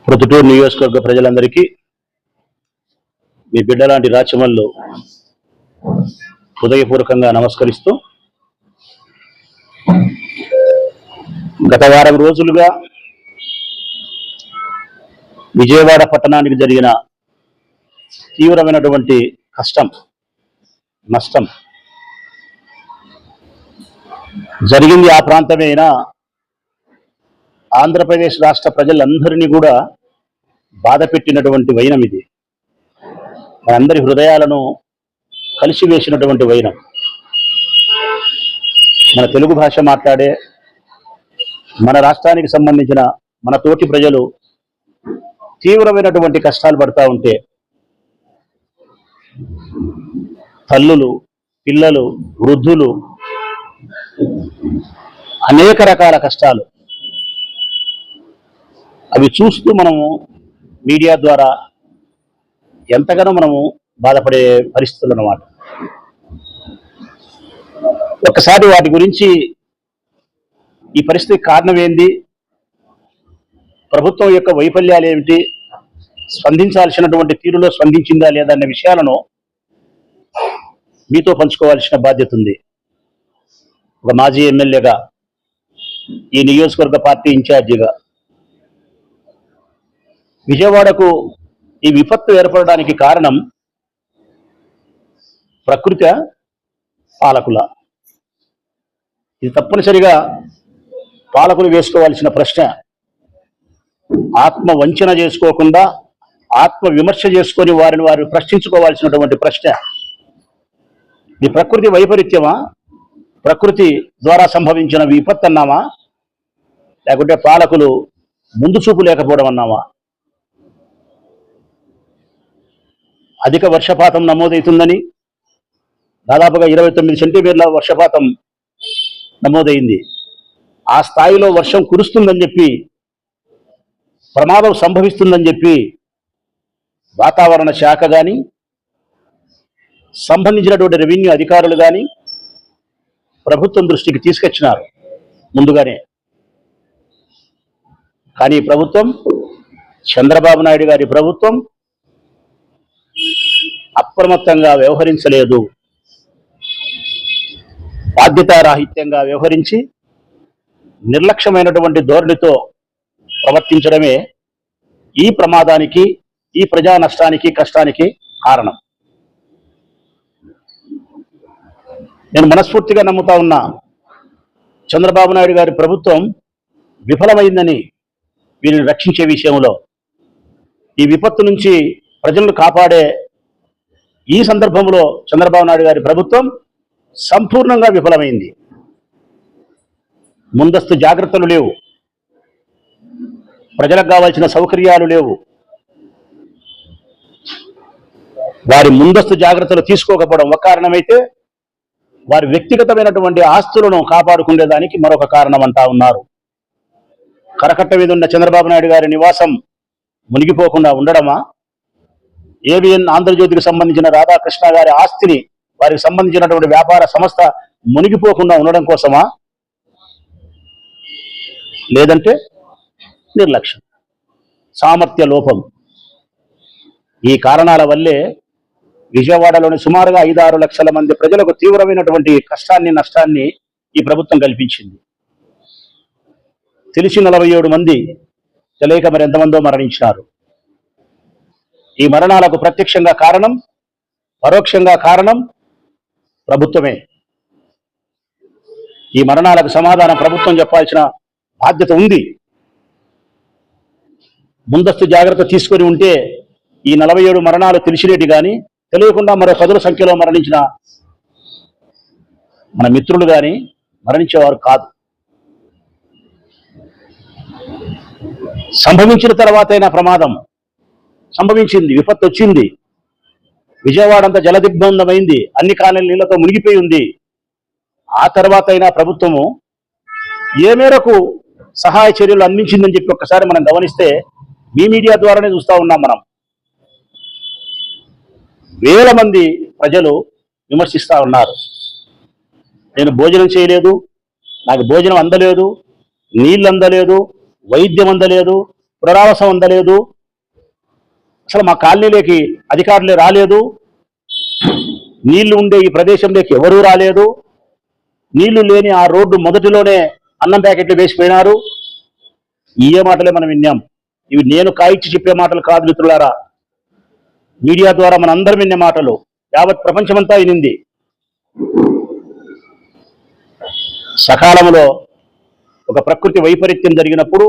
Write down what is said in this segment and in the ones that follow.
ప్రొద్దుటూరు నియోజకవర్గ ప్రజలందరికీ మీ బిడ్డలాంటి రాచమల్లు హృదయపూర్వకంగా నమస్కరిస్తూ, గత వారం రోజులుగా విజయవాడ పట్టణానికి జరిగిన తీవ్రమైనటువంటి నష్టం జరిగింది ఆ ప్రాంతమే అయినా ఆంధ్రప్రదేశ్ రాష్ట్ర ప్రజలందరినీ కూడా బాధ పెట్టినటువంటి వైనం ఇది. మనందరి హృదయాలను కలిసివేసినటువంటి వైనం. మన తెలుగు భాష మాట్లాడే మన రాష్ట్రానికి సంబంధించిన మన తోటి ప్రజలు తీవ్రమైనటువంటి కష్టాలు పడతా ఉంటే, తల్లులు, పిల్లలు, వృద్ధులు అనేక రకాల కష్టాలు అవి చూస్తూ మనము మీడియా ద్వారా ఎంతగానో మనము బాధపడే పరిస్థితులు అన్నమాట. ఒక్కసారి వాటి గురించి, ఈ పరిస్థితికి కారణం ఏంది, ప్రభుత్వం యొక్క వైఫల్యాలు ఏమిటి, స్పందించాల్సినటువంటి తీరులో స్పందించిందా లేదా అన్న విషయాలను మీతో పంచుకోవాల్సిన బాధ్యత ఉంది. ఒక మాజీ ఎమ్మెల్యేగా, ఈ నియోజకవర్గ పార్టీ ఇన్ఛార్జిగా విజయవాడకు ఈ విపత్తు ఏర్పడడానికి కారణం ప్రకృతి, పాలకుల? ఇది తప్పనిసరిగా పాలకులు వేసుకోవాల్సిన ప్రశ్న. ఆత్మ వంచన చేసుకోకుండా ఆత్మ విమర్శ చేసుకొని వారిని వారు ప్రశ్నించుకోవాల్సినటువంటి ప్రశ్న. ఇది ప్రకృతి వైపరీత్యమా, ప్రకృతి ద్వారా సంభవించిన విపత్తు అన్నామా, లేకుంటే పాలకులు ముందు చూపు లేకపోవడం అన్నామా? అధిక వర్షపాతం నమోదవుతుందని, దాదాపుగా 29 సెంటీమీటర్ల వర్షపాతం నమోదైంది. ఆ స్థాయిలో వర్షం కురుస్తుందని చెప్పి, ప్రమాదం సంభవిస్తుందని చెప్పి వాతావరణ శాఖ కానీ, సంబంధించినటువంటి రెవెన్యూ అధికారులు కానీ ప్రభుత్వం దృష్టికి తీసుకొచ్చినారు ముందుగానే. కానీ ప్రభుత్వం, చంద్రబాబు నాయుడు గారి ప్రభుత్వం అప్రమత్తంగా వ్యవహరించలేదు. బాధ్యతారాహిత్యంగా వ్యవహరించి నిర్లక్ష్యమైనటువంటి ధోరణితో ప్రవర్తించడమే ఈ ప్రమాదానికి, ఈ ప్రజా నష్టానికి, కష్టానికి కారణం. నేను మనస్ఫూర్తిగా నమ్ముతా ఉన్నా, చంద్రబాబు నాయుడు గారి ప్రభుత్వం విఫలమైందని వీరిని రక్షించే విషయంలో, ఈ విపత్తు నుంచి ప్రజలను కాపాడే ఈ సందర్భంలో చంద్రబాబు నాయుడు గారి ప్రభుత్వం సంపూర్ణంగా విఫలమైంది. ముందస్తు జాగ్రత్తలు లేవు, ప్రజలకు కావాల్సిన సౌకర్యాలు లేవు. వారి ముందస్తు జాగ్రత్తలు తీసుకోకపోవడం ఒక కారణమైతే, వారి వ్యక్తిగతమైనటువంటి ఆస్తులను కాపాడుకునేదానికి మరొక కారణం అంటా ఉన్నారు. కరకట్ట మీద ఉన్న చంద్రబాబు నాయుడు గారి నివాసం మునిగిపోకుండా ఉండడమా, ఏబిఎన్ ఆంధ్రజ్యోతికి సంబంధించిన రాధాకృష్ణ గారి ఆస్తిని, వారికి సంబంధించినటువంటి వ్యాపార సంస్థ మునిగిపోకుండా ఉండడం కోసమా, లేదంటే నిర్లక్ష్యం, సామర్థ్య లోపం? ఈ కారణాల వల్లే విజయవాడలోని సుమారుగా 5-6 లక్షల మంది ప్రజలకు తీవ్రమైనటువంటి కష్టాన్ని, నష్టాన్ని ఈ ప్రభుత్వం కల్పించింది. తెలిసి 47 మంది, తెలియక మరి ఎంతమందో మరణించినారు. ఈ మరణాలకు ప్రత్యక్షంగా కారణం, పరోక్షంగా కారణం ప్రభుత్వమే. ఈ మరణాలకు సమాధానం ప్రభుత్వం చెప్పాల్సిన బాధ్యత ఉంది. ముందస్తు జాగ్రత్త తీసుకొని ఉంటే ఈ 47 మరణాలు తెలిసినేటి కానీ, తెలియకుండా మరో 10 సంఖ్యలో మరణించిన మన మిత్రులు కానీ మరణించేవారు కాదు. సంభవించిన తర్వాతైనా ప్రమాదం సంభవించింది, విపత్తు వచ్చింది, విజయవాడ అంతా జలదిగ్బంధమైంది, అన్ని కాలనీల నీళ్లతో మునిగిపోయి ఉంది. ఆ తర్వాత అయినా ప్రభుత్వము ఏ మేరకు సహాయ చర్యలు అందించిందని చెప్పి ఒక్కసారి మనం గమనిస్తే, మీ మీడియా ద్వారానే చూస్తూ ఉన్నాం మనం. వేల మంది ప్రజలు విమర్శిస్తూ ఉన్నారు. నేను భోజనం చేయలేదు, నాకు భోజనం అందలేదు, నీళ్ళు అందలేదు, వైద్యం అందలేదు, పునరావాసం అందలేదు, అసలు మా కాలనీలోకి అధికారులే రాలేదు, నీళ్లు ఉండే ఈ ప్రదేశంలోకి ఎవరూ రాలేదు, నీళ్లు లేని ఆ రోడ్డు మొదటిలోనే అన్నం ప్యాకెట్లు వేసిపోయినారు. ఇవే మాటలే మనం విన్నాం. ఇవి నేను కాయిచ్చి చెప్పే మాటలు కాదు మిత్రులారా, మీడియా ద్వారా మనందరం విన్న మాటలు, యావత్ ప్రపంచమంతా వినింది. సకాలంలో ఒక ప్రకృతి వైపరీత్యం జరిగినప్పుడు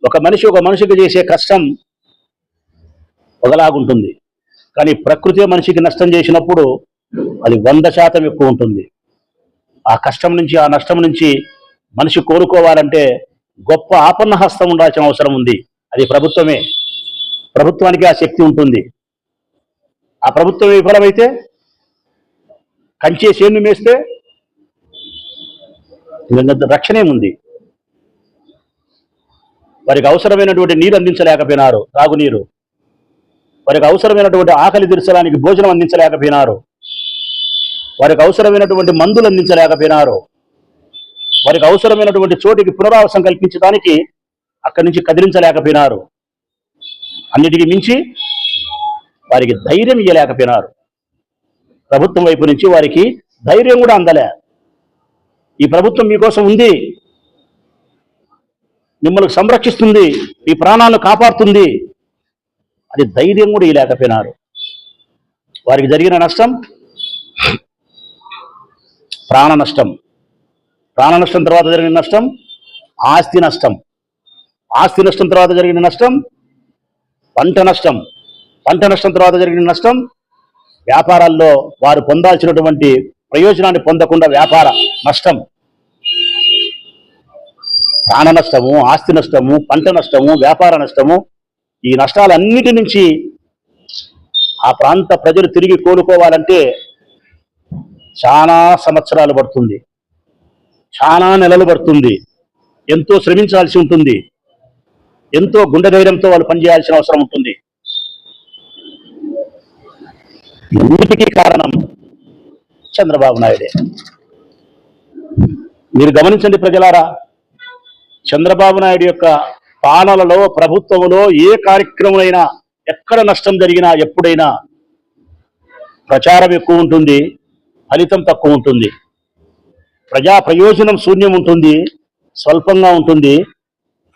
ఒక మనిషికి చేసే కష్టం ఒకలాగుంటుంది, కానీ ప్రకృతి మనిషికి నష్టం చేసినప్పుడు అది 100% ఎక్కువ ఉంటుంది. ఆ కష్టం నుంచి, ఆ నష్టం నుంచి మనిషి కోలుకోవాలంటే గొప్ప ఆపన్న హస్తం ఉండాల్సిన అవసరం ఉంది. అది ప్రభుత్వమే. ప్రభుత్వానికి ఆ శక్తి ఉంటుంది. ఆ ప్రభుత్వం విఫలమైతే, కంచే చేను మేస్తే రక్షణేముంది? వారికి అవసరమైనటువంటి నీరు అందించలేకపోయినారు, తాగునీరు. వారికి అవసరమైనటువంటి ఆకలి తీర్చడానికి భోజనం అందించలేకపోయినారు. వారికి అవసరమైనటువంటి మందులు అందించలేకపోయినారు. వారికి అవసరమైనటువంటి చోటికి పునరావాసం కల్పించడానికి అక్కడి నుంచి కదిలించలేకపోయినారు. అన్నిటికీ మించి వారికి ధైర్యం ఇవ్వలేకపోయినారు. ప్రభుత్వం వైపు నుంచి వారికి ధైర్యం కూడా అందలే. ఈ ప్రభుత్వం మీకోసం ఉంది, మిమ్మల్ని సంరక్షిస్తుంది, మీ ప్రాణాలను కాపాడుతుంది, అది ధైర్యం కూడా ఇవ్వలేకపోయినారు. వారికి జరిగిన నష్టం ప్రాణ నష్టం. ప్రాణ నష్టం తర్వాత జరిగిన నష్టం ఆస్తి నష్టం. ఆస్తి నష్టం తర్వాత జరిగిన నష్టం పంట నష్టం. పంట నష్టం తర్వాత జరిగిన నష్టం వ్యాపారాల్లో వారు పొందాల్సినటువంటి ప్రయోజనాన్ని పొందకుండా వ్యాపార నష్టం. ప్రాణ నష్టము, ఆస్తి నష్టము, పంట నష్టము, వ్యాపార నష్టము. ఈ నష్టాలన్నిటి నుంచి ఆ ప్రాంత ప్రజలు తిరిగి కోలుకోవాలంటే చాలా సంవత్సరాలు పడుతుంది, చాలా నెలలు పడుతుంది, ఎంతో శ్రమించాల్సి ఉంటుంది, ఎంతో గుండె ధైర్యంతో వాళ్ళు పనిచేయాల్సిన అవసరం ఉంటుంది. అన్నిటికీ కారణం చంద్రబాబు నాయుడే. మీరు గమనించండి ప్రజలారా, చంద్రబాబు నాయుడు యొక్క పాలనలో, ప్రభుత్వంలో ఏ కార్యక్రమమైనా, ఎక్కడ నష్టం జరిగినా, ఎప్పుడైనా ప్రచారం ఎక్కువ ఉంటుంది, ఫలితం తక్కువ ఉంటుంది. ప్రజా ప్రయోజనం శూన్యం ఉంటుంది, స్వల్పంగా ఉంటుంది,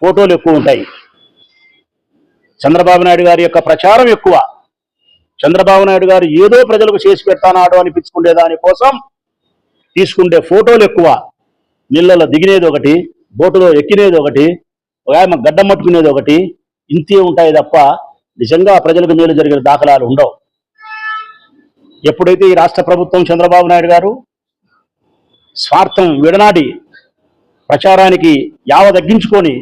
ఫోటోలు ఎక్కువ ఉంటాయి. చంద్రబాబు నాయుడు గారి యొక్క ప్రచారం ఎక్కువ. చంద్రబాబు నాయుడు గారు ఏదో ప్రజలకు చేసి పెడతానాడు అనిపించుకునే దానికోసం తీసుకుంటే ఫోటోలు ఎక్కువ. నీళ్ళలో దిగినేది ఒకటి, బోటులో ఎక్కినేది ఒకటి, ఒక గడ్డం పట్టుకునేది ఒకటి, ఇంతే ఉంటాయి తప్ప నిజంగా ప్రజలకు మేలు జరిగిన దాఖలాలు ఉండవు. ఎప్పుడైతే ఈ రాష్ట్ర ప్రభుత్వం, చంద్రబాబు నాయుడు గారు స్వార్థం విడనాడి ప్రచారానికి యావ తగ్గించుకొని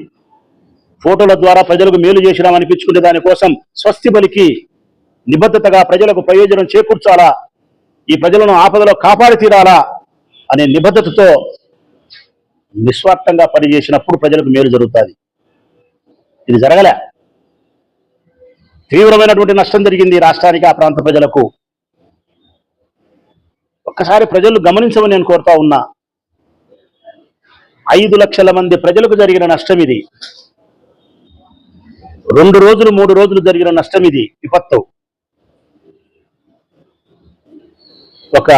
ఫోటోల ద్వారా ప్రజలకు మేలు చేసినాం అనిపించుకునే దానికోసం స్వస్తి బలికి నిబద్ధతగా ప్రజలకు ప్రయోజనం చేకూర్చాలా, ఈ ప్రజలను ఆపదలో కాపాడి తీరాలా అనే నిబద్ధతతో నిస్వార్థంగా పనిచేసినప్పుడు ప్రజలకు మేలు జరుగుతుంది. ఇది జరగలే. తీవ్రమైనటువంటి నష్టం జరిగింది రాష్ట్రానికి, ఆ ప్రాంత ప్రజలకు. ఒక్కసారి ప్రజలు గమనించమని నేను కోరుతా ఉన్నా. 5 లక్షల మంది ప్రజలకు జరిగిన నష్టం ఇది. 2 రోజులు 3 రోజులు జరిగిన నష్టం ఇది. విపత్తు ఒక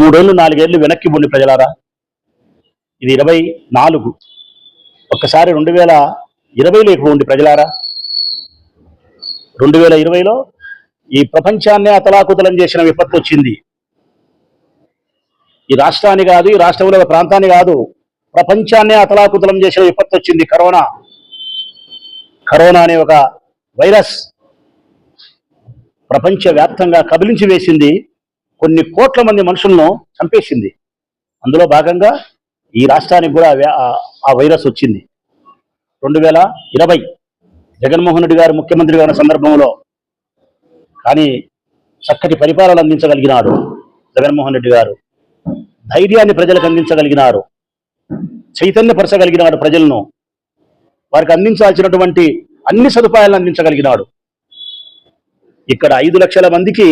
3 ఏళ్ళు 4 ఏళ్ళు వెనక్కి పోండి ప్రజలారా. ఇది 24. ఒక్కసారి 2020లోకి పోండి ప్రజలారా. 2020లో ఈ ప్రపంచాన్నే అతలాకుతలం చేసిన విపత్తు వచ్చింది. ఈ రాష్ట్రాన్ని కాదు, ఈ రాష్ట్రంలో ప్రాంతాన్ని కాదు, ప్రపంచాన్నే అతలాకుతలం చేసిన విపత్తు వచ్చింది. కరోనా అనే ఒక వైరస్ ప్రపంచవ్యాప్తంగా కబలించి వేసింది. కొన్ని కోట్ల మంది మనుషులను చంపేసింది. అందులో భాగంగా ఈ రాష్ట్రానికి కూడా ఆ వైరస్ వచ్చింది. 2020 జగన్మోహన్ రెడ్డి గారు ముఖ్యమంత్రిగా ఉన్న సందర్భంలో. కానీ చక్కటి పరిపాలన అందించగలిగినాడు జగన్మోహన్ రెడ్డి గారు. ధైర్యాన్ని ప్రజలకు అందించగలిగినారు, చైతన్యపరచగలిగినాడు ప్రజలను, వారికి అందించాల్సినటువంటి అన్ని సదుపాయాలను అందించగలిగినాడు. ఇక్కడ 5 లక్షల మందికి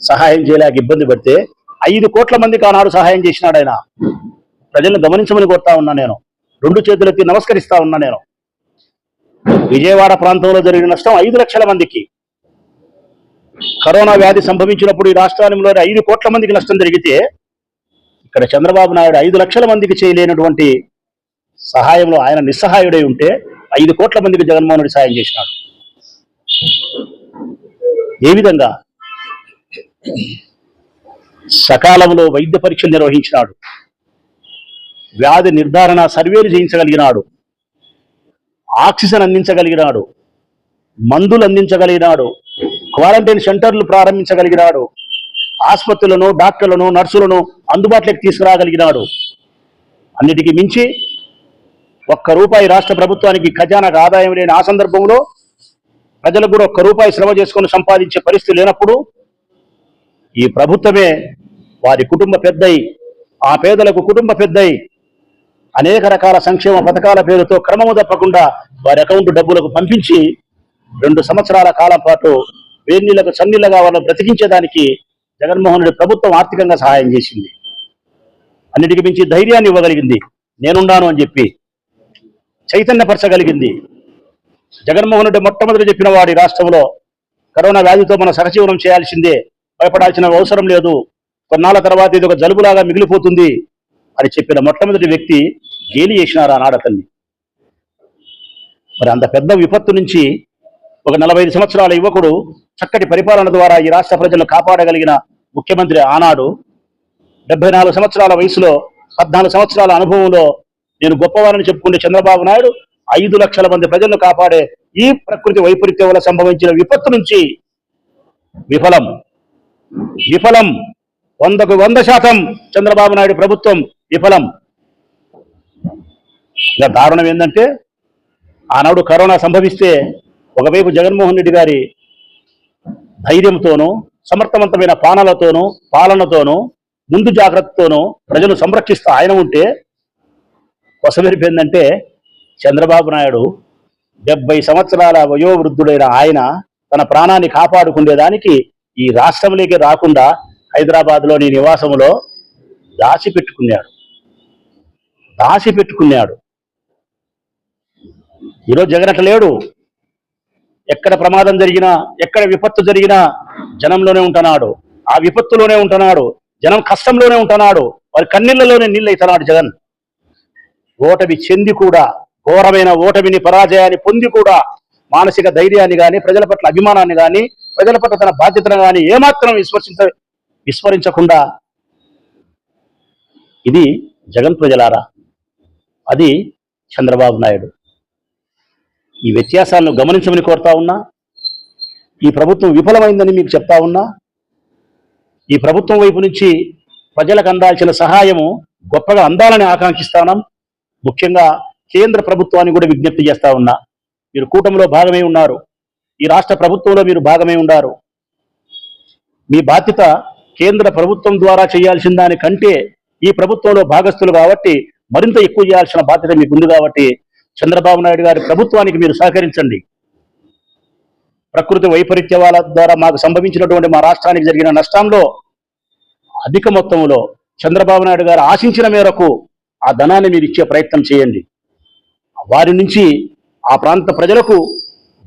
సహాయం చేయలేక ఇబ్బంది పడితే 5 కోట్ల మందికి ఆనాడు సహాయం చేసినాడు ఆయన. ప్రజలను గమనించమని కోరుతా ఉన్నా నేను. రెండు చేతులెత్తి నమస్కరిస్తా ఉన్నా నేను. విజయవాడ ప్రాంతంలో జరిగిన నష్టం 5 లక్షల మందికి. కరోనా వ్యాధి సంభవించినప్పుడు ఈ రాష్ట్రంలో 5 కోట్ల మందికి నష్టం జరిగితే ఇక్కడ చంద్రబాబు నాయుడు 5 లక్షల మందికి చేయలేనటువంటి సహాయంలో ఆయన నిస్సహాయుడై ఉంటే 5 కోట్ల మందికి జగన్మోహన్ రెడ్డి సాయం చేసినాడు. ఏ విధంగా సకాలంలో వైద్య పరీక్షలు నిర్వహించినాడు, వ్యాధి నిర్ధారణ సర్వేలు చేయించగలిగినాడు, ఆక్సిజన్ అందించగలిగినాడు, మందులు అందించగలిగినాడు, క్వారంటైన్ సెంటర్లు ప్రారంభించగలిగినాడు, ఆసుపత్రులను, డాక్టర్లను, నర్సులను అందుబాటులోకి తీసుకురాగలిగినాడు. అన్నిటికీ మించి ₹1 రాష్ట్ర ప్రభుత్వానికి ఖజానాకు ఆదాయం లేని ఆ సందర్భంలో ప్రజలకు కూడా ₹1 శ్రమ చేసుకొని సంపాదించే పరిస్థితి లేనప్పుడు ఈ ప్రభుత్వమే వారి కుటుంబ పెద్దయి, ఆ పేదలకు కుటుంబ పెద్దయి అనేక రకాల సంక్షేమ పథకాల పేరుతో క్రమము తప్పకుండా వారి అకౌంట్ డబ్బులకు పంపించి 2 సంవత్సరాల కాలం పాటు వేన్నీళ్లకు చన్నీళ్లగా వాళ్ళని బ్రతికించేదానికి జగన్మోహన్ రెడ్డి ప్రభుత్వం ఆర్థికంగా సహాయం చేసింది. అన్నిటికీ మించి ధైర్యాన్ని ఇవ్వగలిగింది, నేనున్నాను అని చెప్పి చైతన్యపరచగలిగింది. జగన్మోహన్ రెడ్డి మొట్టమొదటి చెప్పిన వాడి రాష్ట్రంలో కరోనా వ్యాధితో మనం సహజీవనం చేయాల్సిందే, భయపడాల్సిన అవసరం లేదు, కొన్నాళ్ళ తర్వాత ఇది ఒక జలుబులాగా మిగిలిపోతుంది అని చెప్పిన మొట్టమొదటి వ్యక్తి గేలి చేసినారు ఆనాడు అతన్ని. మరి అంత పెద్ద విపత్తు నుంచి ఒక 45 సంవత్సరాల యువకుడు చక్కటి పరిపాలన ద్వారా ఈ రాష్ట్ర ప్రజలను కాపాడగలిగిన ముఖ్యమంత్రి ఆనాడు 74 సంవత్సరాల వయసులో 14 సంవత్సరాల అనుభవంలో నేను గొప్పవారని చెప్పుకుంటే చంద్రబాబు నాయుడు 5 లక్షల మంది ప్రజలను కాపాడే ఈ ప్రకృతి వైపరీత్యం వల్ల సంభవించిన విపత్తు నుంచి విఫలం 100కు 100% చంద్రబాబు నాయుడు ప్రభుత్వం విఫలం. ఇక దారుణం ఏంటంటే ఆనాడు కరోనా సంభవిస్తే ఒకవైపు జగన్మోహన్ రెడ్డి గారి ధైర్యంతోనూ సమర్థవంతమైన పాలనతోనూ ముందు జాగ్రత్తతోనూ ప్రజలు సంరక్షిస్తూ ఆయన ఉంటే కొసమెరిపోయిందంటే చంద్రబాబు నాయుడు 70 సంవత్సరాల వయోవృద్ధుడైన ఆయన తన ప్రాణాన్ని కాపాడుకునేదానికి ఈ రాష్ట్రంలోకి రాకుండా హైదరాబాద్లోని నివాసంలో దాచిపెట్టుకున్నాడు. ఈరోజు జగన్ అట్లా లేడు. ఎక్కడ ప్రమాదం జరిగినా, ఎక్కడ విపత్తు జరిగినా జనంలోనే ఉంటున్నాడు, ఆ విపత్తులోనే ఉంటున్నాడు, జనం కష్టంలోనే ఉంటున్నాడు, వారి కన్నీళ్లలోనే నీళ్ళు అవుతున్నాడు జగన్. ఓటమి చెంది కూడా, ఘోరమైన ఓటమిని, పరాజయాన్ని పొంది కూడా మానసిక ధైర్యాన్ని కానీ, ప్రజల పట్ల అభిమానాన్ని కానీ, ప్రజల పట్ల తన బాధ్యతను కానీ ఏమాత్రం విస్మరించకుండా ఇది జగన్ ప్రజలారా, అది చంద్రబాబు నాయుడు. ఈ వ్యత్యాసాలను గమనించమని కోరుతా ఉన్నా. ఈ ప్రభుత్వం విఫలమైందని మీకు చెప్తా ఉన్నా. ఈ ప్రభుత్వం వైపు నుంచి ప్రజలకు అందాల్సిన సహాయము గొప్పగా అందాలని ఆకాంక్షిస్తాం. ముఖ్యంగా కేంద్ర ప్రభుత్వాన్ని కూడా విజ్ఞప్తి చేస్తా ఉన్నా. మీరు కూటమిలో భాగమై ఉన్నారు, ఈ రాష్ట్ర ప్రభుత్వంలో మీరు భాగమై ఉన్నారు. మీ బాధ్యత కేంద్ర ప్రభుత్వం ద్వారా చేయాల్సిన దానికంటే ఈ ప్రభుత్వంలో భాగస్థులు కాబట్టి మరింత ఎక్కువ చేయాల్సిన బాధ్యత మీకుంది. కాబట్టి చంద్రబాబు నాయుడు గారి ప్రభుత్వానికి మీరు సహకరించండి. ప్రకృతి వైపరీత్యాల ద్వారా మాకు సంభవించినటువంటి మా రాష్ట్రానికి జరిగిన నష్టంలో అధిక మొత్తంలో చంద్రబాబు నాయుడు గారు ఆశించిన మేరకు ఆ ధనాన్ని మీరు ఇచ్చే ప్రయత్నం చేయండి. వారి నుంచి ఆ ప్రాంత ప్రజలకు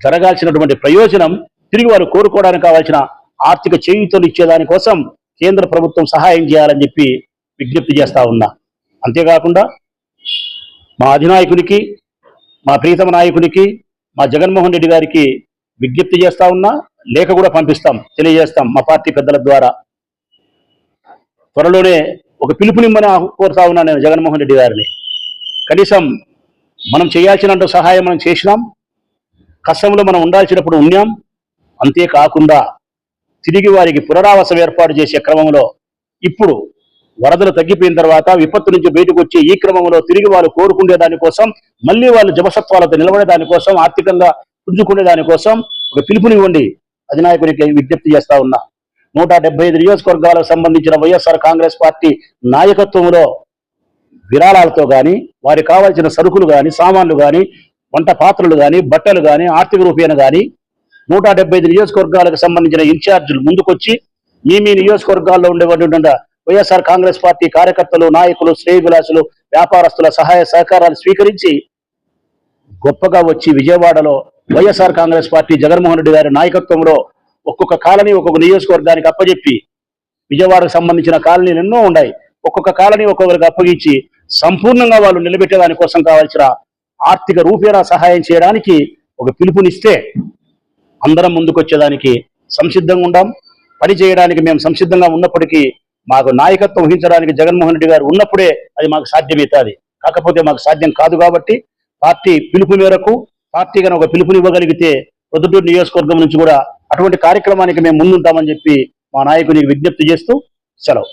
జరగాల్సినటువంటి ప్రయోజనం తిరిగి వారు కోరుకోవడానికి కావాల్సిన ఆర్థిక చేయూతలు ఇచ్చేదానికోసం కేంద్ర ప్రభుత్వం సహాయం చేయాలని చెప్పి విజ్ఞప్తి చేస్తా ఉన్నా. అంతేకాకుండా మా అధినాయకునికి, మా ప్రీతమ నాయకునికి, మా జగన్మోహన్ రెడ్డి గారికి విజ్ఞప్తి చేస్తా ఉన్నా. లేఖ కూడా తెలియజేస్తాం మా పార్టీ పెద్దల ద్వారా. త్వరలోనే ఒక పిలుపునిమ్మని కోరుతా ఉన్నా నేను జగన్మోహన్ రెడ్డి గారిని. కనీసం మనం చేయాల్సినంత సహాయం మనం చేసినాం, కష్టంలో మనం ఉండాల్సినప్పుడు ఉన్నాం. అంతేకాకుండా తిరిగి వారికి పునరావాసం ఏర్పాటు చేసే క్రమంలో ఇప్పుడు వరదలు తగ్గిపోయిన తర్వాత విపత్తు నుంచి బయటకు వచ్చే ఈ క్రమంలో తిరిగి వాళ్ళు కోరుకునే దానికోసం, మళ్ళీ వాళ్ళు జపసత్వాలతో నిలబడే దానికోసం, ఆర్థికంగా పుంజుకునే దానికోసం ఒక పిలుపునివ్వండి అధినాయకునికి విజ్ఞప్తి చేస్తా ఉన్నా. 175 నియోజకవర్గాలకు సంబంధించిన వైఎస్ఆర్ కాంగ్రెస్ పార్టీ నాయకత్వంలో విరాళాలతో కానీ, వారికి కావాల్సిన సరుకులు కానీ, సామాన్లు కానీ, వంట పాత్రలు కానీ, బట్టలు కానీ, ఆర్థిక రూపేణ కానీ 175 నియోజకవర్గాలకు సంబంధించిన ఇన్ఛార్జీలు ముందుకొచ్చి మీ నియోజకవర్గాల్లో ఉండేటువంటి వైఎస్ఆర్ కాంగ్రెస్ పార్టీ కార్యకర్తలు, నాయకులు, శ్రేయోభిలాషులు వ్యాపారస్తుల సహాయ సహకారాలు స్వీకరించి గొప్పగా వచ్చి విజయవాడలో వైఎస్ఆర్ కాంగ్రెస్ పార్టీ జగన్మోహన్ రెడ్డి గారి నాయకత్వంలో ఒక్కొక్క కాలనీ ఒక్కొక్క నియోజకవర్గానికి అప్పజెప్పి, విజయవాడకు సంబంధించిన కాలనీలు ఎన్నో ఉన్నాయి, ఒక్కొక్క కాలనీ ఒక్కొక్కరికి అప్పగించి సంపూర్ణంగా వాళ్ళు నిలబెట్టేదాని కోసం కావాల్సిన ఆర్థిక రూపేణా సహాయం చేయడానికి ఒక పిలుపునిస్తే అందరం ముందుకొచ్చేదానికి సంసిద్ధంగా ఉండాం. పని చేయడానికి మేము సంసిద్ధంగా ఉన్నప్పటికీ మాకు నాయకత్వం వహించడానికి జగన్మోహన్ రెడ్డి గారు ఉన్నప్పుడే అది మాకు సాధ్యమవుతుంది. కాకపోతే మాకు సాధ్యం కాదు కాబట్టి పార్టీ పిలుపు మేరకు పార్టీ కనుక ఒక పిలుపునివ్వగలిగితే ప్రొద్దుటూరు నియోజకవర్గం నుంచి కూడా అటువంటి కార్యక్రమానికి మేము ముందుంటామని చెప్పి మా నాయకునికి విజ్ఞప్తి చేస్తూ సెలవు.